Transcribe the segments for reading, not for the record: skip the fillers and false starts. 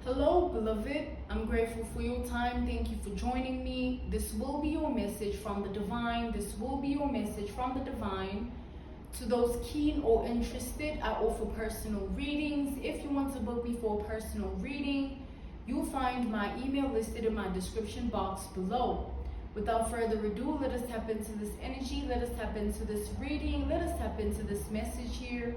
Hello, beloved. I'm grateful for your time. Thank you for joining me. This will be your message from the divine. This will be your message from the divine. To those keen or interested, I offer personal readings. If you want to book me for a personal reading, you'll find my email listed in my description box below. Without further ado, let us tap into this energy. Let us tap into this reading. Let us tap into this message here.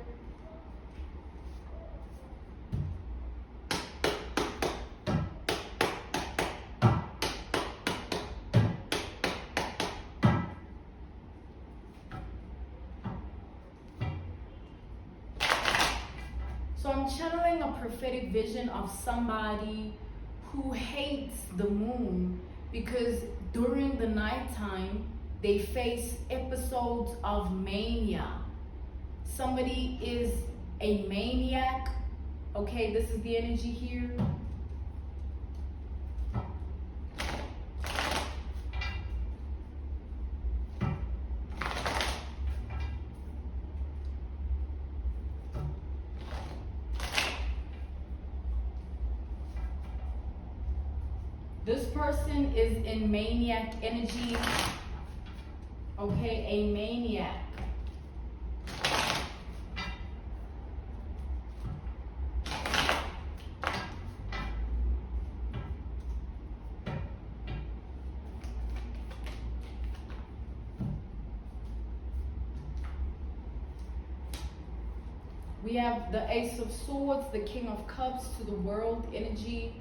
So I'm channeling a prophetic vision of somebody who hates the moon because during the nighttime, they face episodes of mania. Somebody is a maniac. Okay, this is the energy here. This person is in maniac energy. Okay, a maniac. We have the Ace of Swords, the King of Cups to the World energy.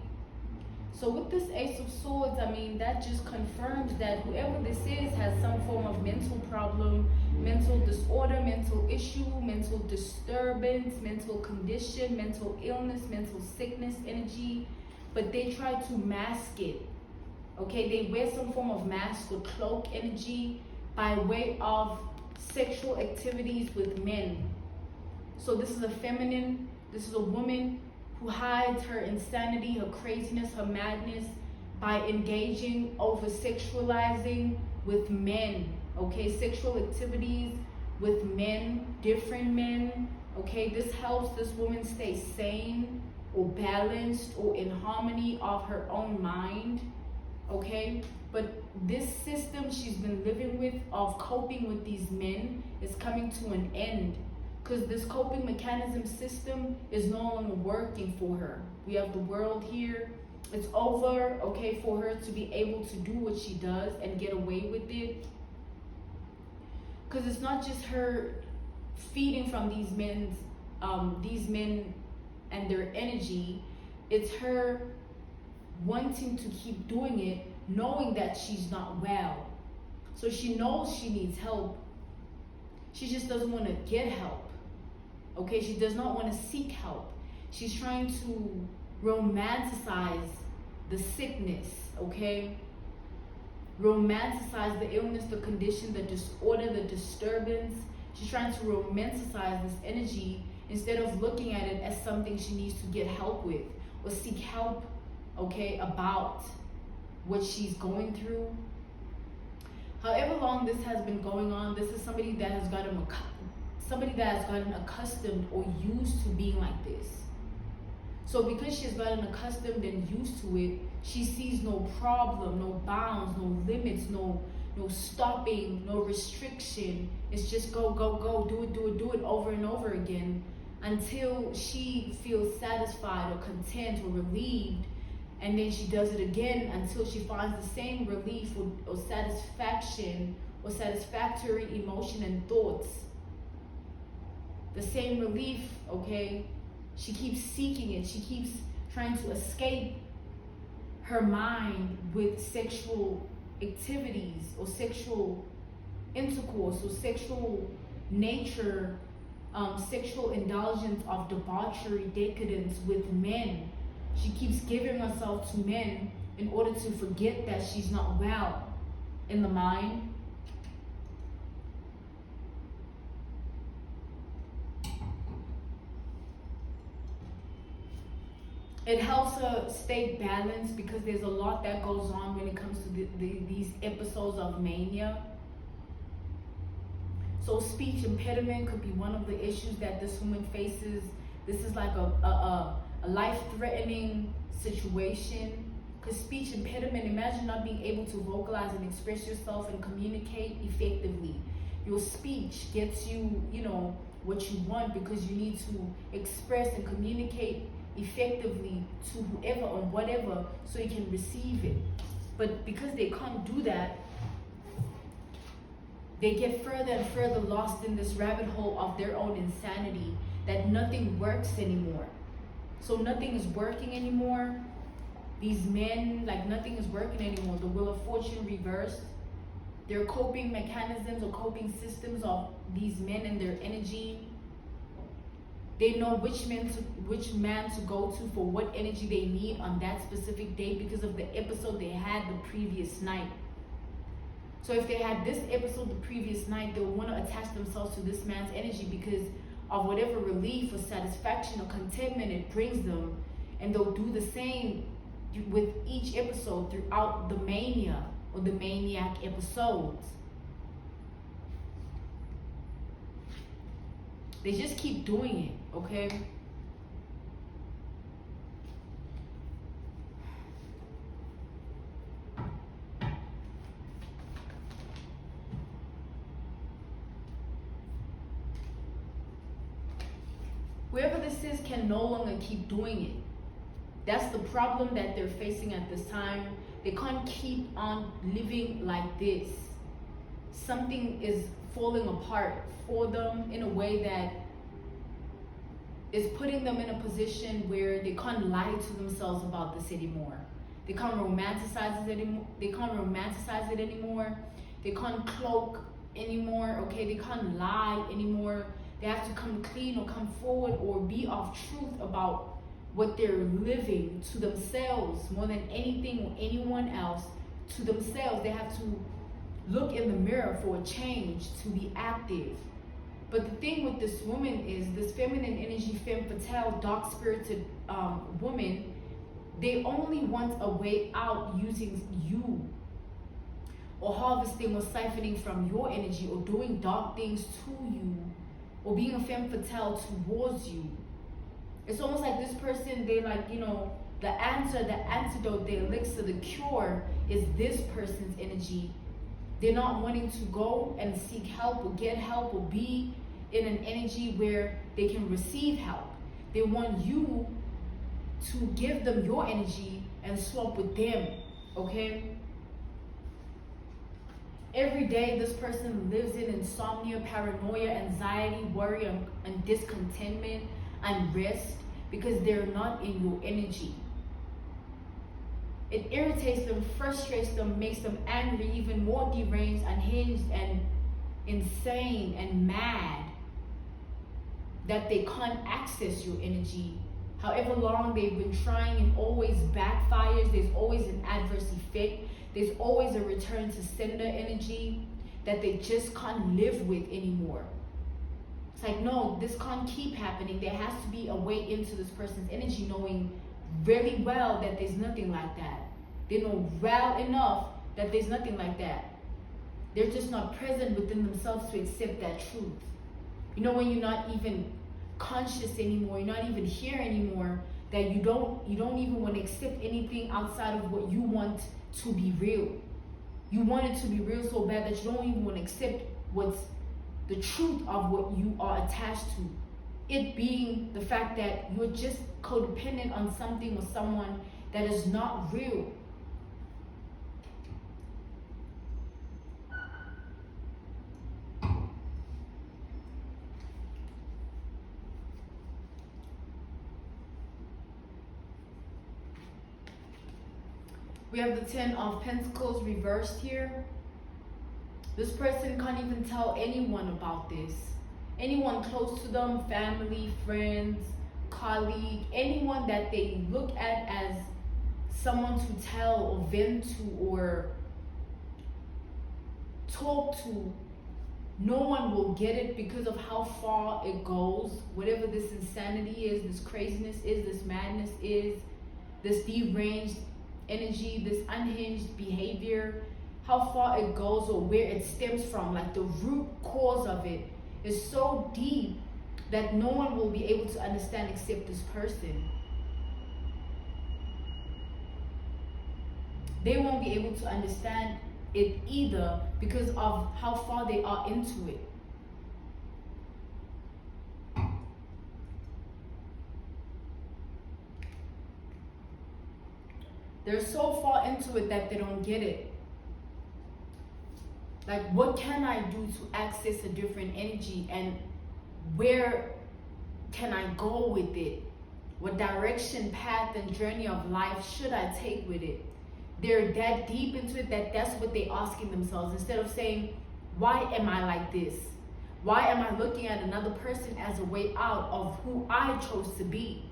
So with this Ace of Swords, I mean, that just confirms that whoever this is has some form of mental problem, mental disorder, mental issue, mental disturbance, mental condition, mental illness, mental sickness energy, but they try to mask it. Okay, they wear some form of mask or cloak energy by way of sexual activities with men. So this is a feminine, this is a woman who hides her insanity, her craziness, her madness by engaging over sexualizing with men, okay? Sexual activities with men, different men, okay? This helps this woman stay sane or balanced or in harmony of her own mind, okay? But this system she's been living with of coping with these men is coming to an end, because this coping mechanism system is no longer working for her. We have the World here. It's over, okay, for her to be able to do what she does and get away with it. Because it's not just her feeding from these men and their energy. It's her wanting to keep doing it, knowing that she's not well. So she knows she needs help. She just doesn't want to get help. Okay, she does not want to seek help. She's trying to romanticize the sickness, okay? Romanticize the illness, the condition, the disorder, the disturbance. She's trying to romanticize this energy instead of looking at it as something she needs to get help with or seek help, okay, about what she's going through. However long this has been going on, this is somebody that has gotten accustomed or used to being like this. So because she's gotten accustomed and used to it, she sees no problem, no bounds, no limits, no stopping, no restriction. It's just go, go, go, do it over and over again until she feels satisfied or content or relieved. And then she does it again until she finds the same relief or satisfaction or satisfactory emotion and thoughts. The same relief, okay? She keeps seeking it. She keeps trying to escape her mind with sexual activities or sexual intercourse or sexual nature, sexual indulgence of debauchery, decadence with men. She keeps giving herself to men in order to forget that she's not well in the mind. It helps her stay balanced because there's a lot that goes on when it comes to these episodes of mania. So speech impediment could be one of the issues that this woman faces. This is like a life-threatening situation. Because speech impediment, imagine not being able to vocalize and express yourself and communicate effectively. Your speech gets you, what you want, because you need to express and communicate effectively to whoever or whatever so you can receive it. But because they can't do that, they get further and further lost in this rabbit hole of their own insanity, that nothing works anymore. So nothing is working anymore. These men, like, nothing is working anymore. The Wheel of Fortune reversed. Their coping mechanisms or coping systems of these men and their energy. They know which man to go to for what energy they need on that specific day because of the episode they had the previous night. So if they had this episode the previous night, they'll want to attach themselves to this man's energy because of whatever relief or satisfaction or contentment it brings them. And they'll do the same with each episode throughout the mania or the maniac episodes. They just keep doing it, okay? Whoever this is can no longer keep doing it. That's the problem that they're facing at this time. They can't keep on living like this. Something is falling apart for them in a way that is putting them in a position where they can't lie to themselves about this anymore. They can't romanticize it anymore. They can't cloak anymore, okay? They can't lie anymore. They have to come clean or come forward or be of truth about what they're living to themselves more than anything or anyone else. To themselves, they have to look in the mirror for a change, to be active. But the thing with this woman is, this feminine energy, femme fatale, dark-spirited woman, they only want a way out using you, or harvesting or siphoning from your energy, or doing dark things to you, or being a femme fatale towards you. It's almost like this person, they like, the answer, the antidote, the elixir, the cure is this person's energy. They're not wanting to go and seek help or get help or be in an energy where they can receive help. They want you to give them your energy and swap with them, okay? Every day, this person lives in insomnia, paranoia, anxiety, worry, and discontentment, unrest, because they're not in your energy. It irritates them, frustrates them, makes them angry, even more deranged, unhinged, and insane, and mad that they can't access your energy. However long they've been trying, and always backfires. There's always an adverse effect. There's always a return to sender energy that they just can't live with anymore. It's like, no, this can't keep happening. There has to be a way into this person's energy, knowing really well that there's nothing like that. They know well enough that there's nothing like that. They're just not present within themselves to accept that truth. When you're not even conscious anymore, you're not even here anymore, that you don't even want to accept anything outside of what you want to be real. You want it to be real so bad that you don't even want to accept what's the truth of what you are attached to. It being the fact that you're just codependent on something or someone that is not real. We have the 10 of Pentacles reversed here. This person can't even tell anyone about this. Anyone close to them, family, friends, colleague, anyone that they look at as someone to tell or vent to or talk to, no one will get it because of how far it goes. Whatever this insanity is, this craziness is, this madness is, this deranged energy, this unhinged behavior, how far it goes or where it stems from, like the root cause of it is so deep that no one will be able to understand except this person. they won't be able to understand it either because of how far they are into it. They're so far into it that they don't get it. Like, what can I do to access a different energy, and where can I go with it? What direction, path, and journey of life should I take with it? They're that deep into it that that's what they're asking themselves, instead of saying, why am I like this? Why am I looking at another person as a way out of who I chose to be?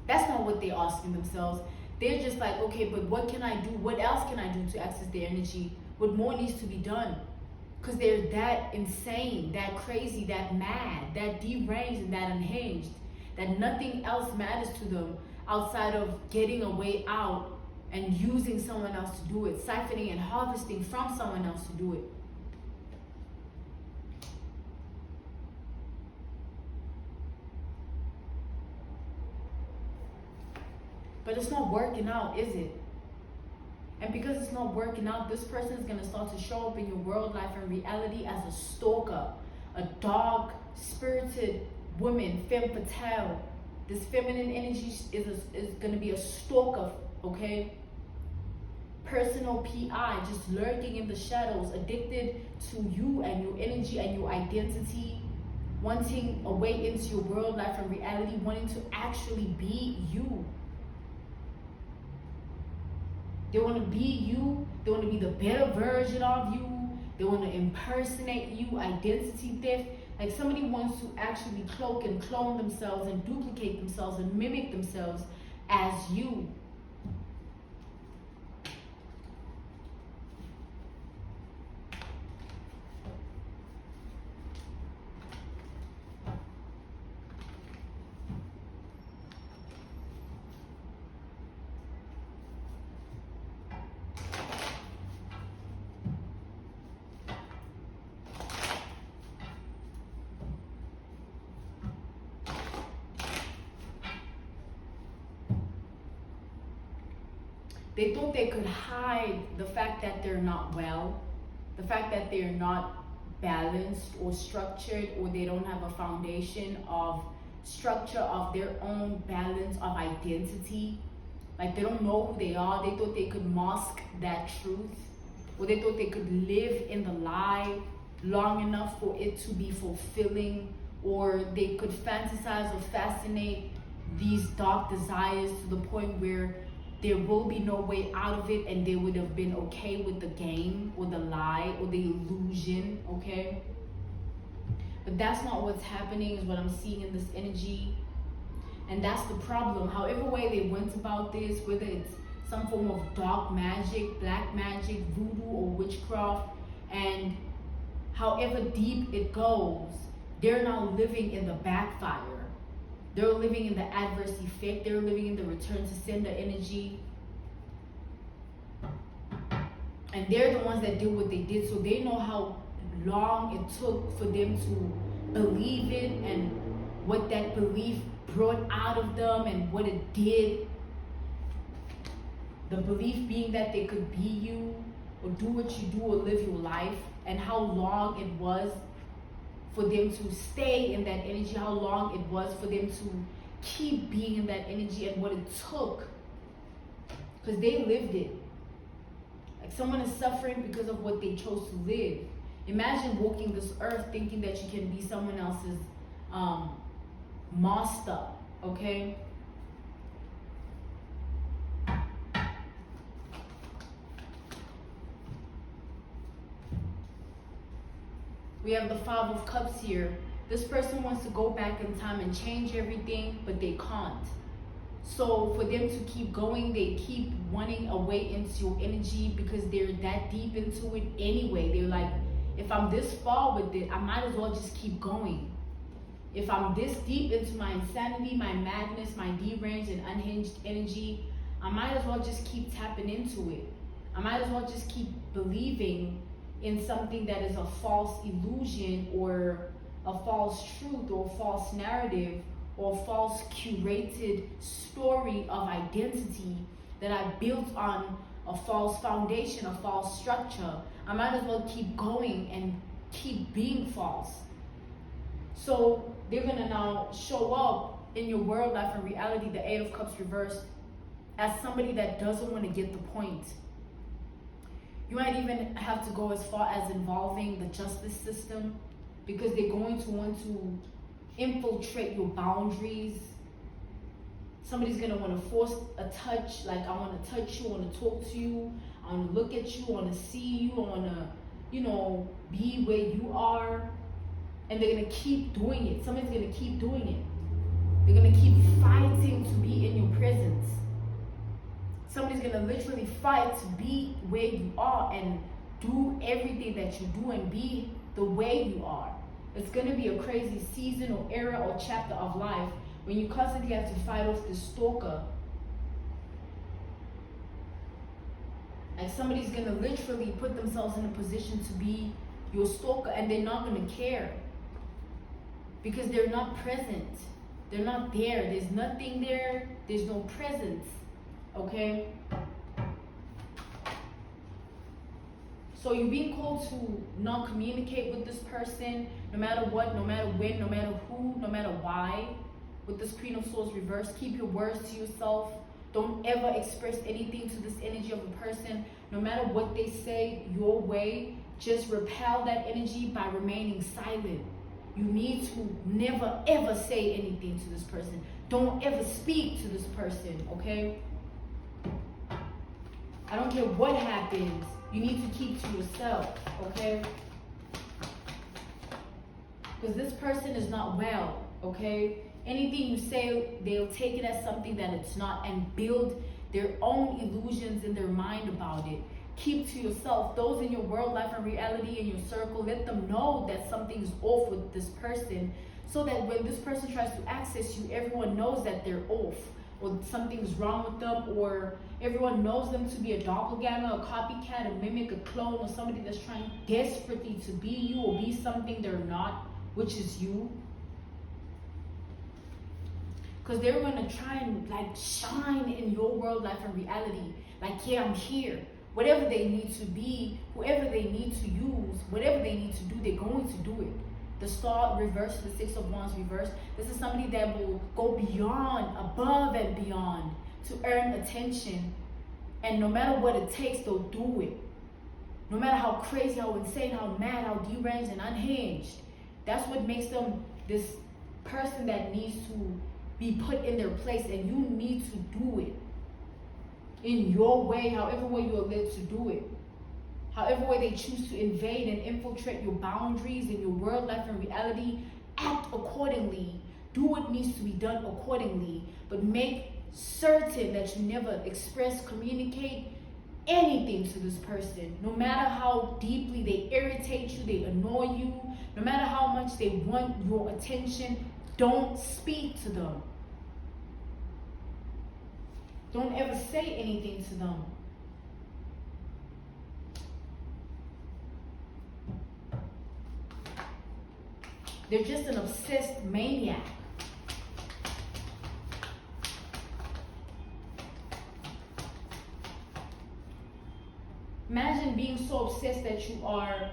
That's not what they're asking themselves. They're just like, okay, but what can I do? What else can I do to access their energy? What more needs to be done? Because they're that insane, that crazy, that mad, that deranged, and that unhinged, that nothing else matters to them outside of getting a way out and using someone else to do it, siphoning and harvesting from someone else to do it. But it's not working out, is it? And because it's not working out, this person is going to start to show up in your world, life, and reality as a stalker, a dark, spirited woman, femme fatale. This feminine energy is going to be a stalker, okay? Personal PI, just lurking in the shadows, addicted to you and your energy and your identity, wanting a way into your world, life, and reality, wanting to actually be you. They want to be you. They want to be the better version of you. They want to impersonate you, identity theft. Like, somebody wants to actually cloak and clone themselves and duplicate themselves and mimic themselves as you. They thought they could hide the fact that they're not well, the fact that they're not balanced or structured, or they don't have a foundation of structure of their own balance of identity. Like, they don't know who they are. They thought they could mask that truth, or they thought they could live in the lie long enough for it to be fulfilling, or they could fantasize or fascinate these dark desires to the point where there will be no way out of it, and they would have been okay with the game or the lie or the illusion, okay? But that's not what's happening, is what I'm seeing in this energy. And that's the problem. However way they went about this, whether it's some form of dark magic, black magic, voodoo, or witchcraft, and however deep it goes, they're now living in the backfire. They're living in the adverse effect. They're living in the return to sender energy. And they're the ones that did what they did. So they know how long it took for them to believe it, and what that belief brought out of them, and what it did. The belief being that they could be you, or do what you do, or live your life. And how long it was for them to stay in that energy, how long it was for them to keep being in that energy, and what it took, because they lived it. Like, someone is suffering because of what they chose to live. Imagine walking this earth thinking that you can be someone else's master, okay? We have the Five of Cups here. This person wants to go back in time and change everything, but they can't. So for them to keep going, they keep wanting a way into your energy because they're that deep into it anyway. They're like, if I'm this far with it, I might as well just keep going. If I'm this deep into my insanity, my madness, my deranged and unhinged energy, I might as well just keep tapping into it. I might as well just keep believing in something that is a false illusion, or a false truth, or a false narrative, or a false curated story of identity that I built on a false foundation, a false structure. I might as well keep going and keep being false. So they're gonna now show up in your world, life, and reality, the Eight of Cups reversed, as somebody that doesn't want to get the point. You might even have to go as far as involving the justice system, because they're going to want to infiltrate your boundaries. Somebody's gonna want to force a touch, like, I want to touch you, I want to talk to you, I want to look at you, I want to see you, I want to, be where you are. And they're gonna keep doing it. Somebody's gonna keep doing it. They're gonna keep fighting to be in your presence. Somebody's gonna literally fight to be where you are and do everything that you do and be the way you are. It's gonna be a crazy season or era or chapter of life when you constantly have to fight off this stalker. Like, somebody's gonna literally put themselves in a position to be your stalker, and they're not gonna care because they're not present. They're not there. There's nothing there. There's no presence. Okay? So you're being called to not communicate with this person, no matter what, no matter when, no matter who, no matter why. With this Queen of Swords reversed, keep your words to yourself. Don't ever express anything to this energy of a person, no matter what they say your way. Just repel that energy by remaining silent. You need to never ever say anything to this person. Don't ever speak to this person, okay? I don't care what happens. You need to keep to yourself, okay? Because this person is not well, okay? Anything you say, they'll take it as something that it's not and build their own illusions in their mind about it. Keep to yourself. Those in your world, life, and reality, in your circle, let them know that something's off with this person, so that when this person tries to access you, everyone knows that they're off, or something's wrong with them, or everyone knows them to be a doppelganger, a copycat, a mimic, a clone, or somebody that's trying desperately to be you or be something they're not, which is you. Because they're going to try and shine in your world, life, and reality. Like, yeah, I'm here. Whatever they need to be, whoever they need to use, whatever they need to do, they're going to do it. The Star reversed, the Six of Wands reversed. This is somebody that will go beyond, above and beyond to earn attention. And no matter what it takes, they'll do it. No matter how crazy, how insane, how mad, how deranged and unhinged. That's what makes them this person that needs to be put in their place, and you need to do it in your way, however way you're led to do it. However way they choose to invade and infiltrate your boundaries in your world, life, and reality, act accordingly. Do what needs to be done accordingly, but make certain that you never express, communicate anything to this person. No matter how deeply they irritate you, they annoy you, no matter how much they want your attention, don't speak to them. Don't ever say anything to them. They're just an obsessed maniac. Imagine being so obsessed that you are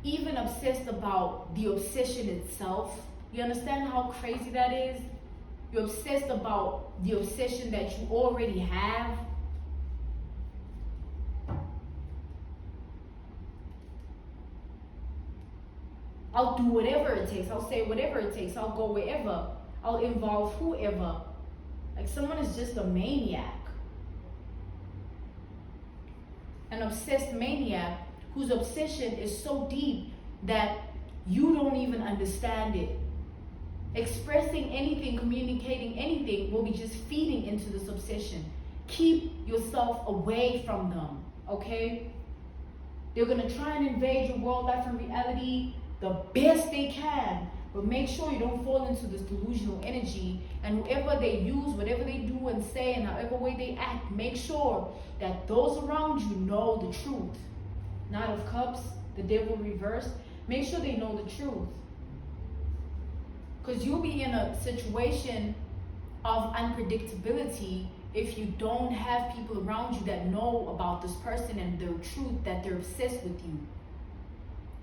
even obsessed about the obsession itself. You understand how crazy that is? You're obsessed about the obsession that you already have. I'll do whatever it takes. I'll say whatever it takes. I'll go wherever. I'll involve whoever. Like, someone is just a maniac. An obsessed maniac whose obsession is so deep that you don't even understand it. Expressing anything, communicating anything will be just feeding into this obsession. Keep yourself away from them, okay? They're going to try and invade your world, life, and reality the best they can, but make sure you don't fall into this delusional energy. And whoever they use, whatever they do and say, and however way they act, make sure that those around you know the truth. Knight of Cups, the Devil reversed. Make sure they know the truth. Because you'll be in a situation of unpredictability if you don't have people around you that know about this person and their truth, that they're obsessed with you.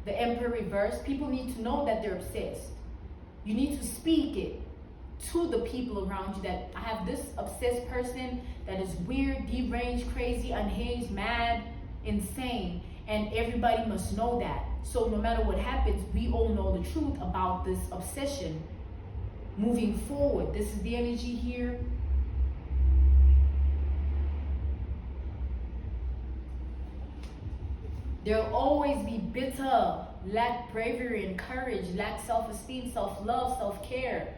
The Emperor reverse, people need to know that they're obsessed. You need to speak it to the people around you that I have this obsessed person that is weird, deranged, crazy, unhinged, mad, insane, and everybody must know that. So no matter what happens, we all know the truth about this obsession. Moving forward, this is the energy here. There'll always be bitter, lack bravery and courage, lack self-esteem, self-love, self-care,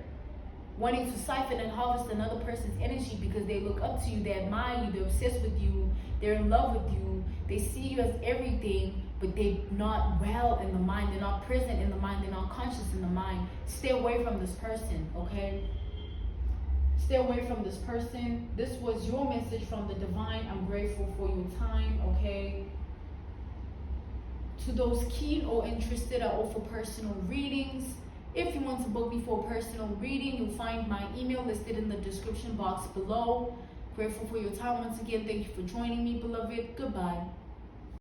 wanting to siphon and harvest another person's energy because they look up to you, they admire you, they're obsessed with you, they're in love with you, they see you as everything, but they're not well in the mind, they're not present in the mind, they're not conscious in the mind. Stay away from this person, okay? Stay away from this person. This was your message from the divine. I'm grateful for your time, okay? To those keen or interested, I offer personal readings. If you want to book me for a personal reading, you'll find my email listed in the description box below. Grateful for your time once again. Thank you for joining me, beloved. Goodbye.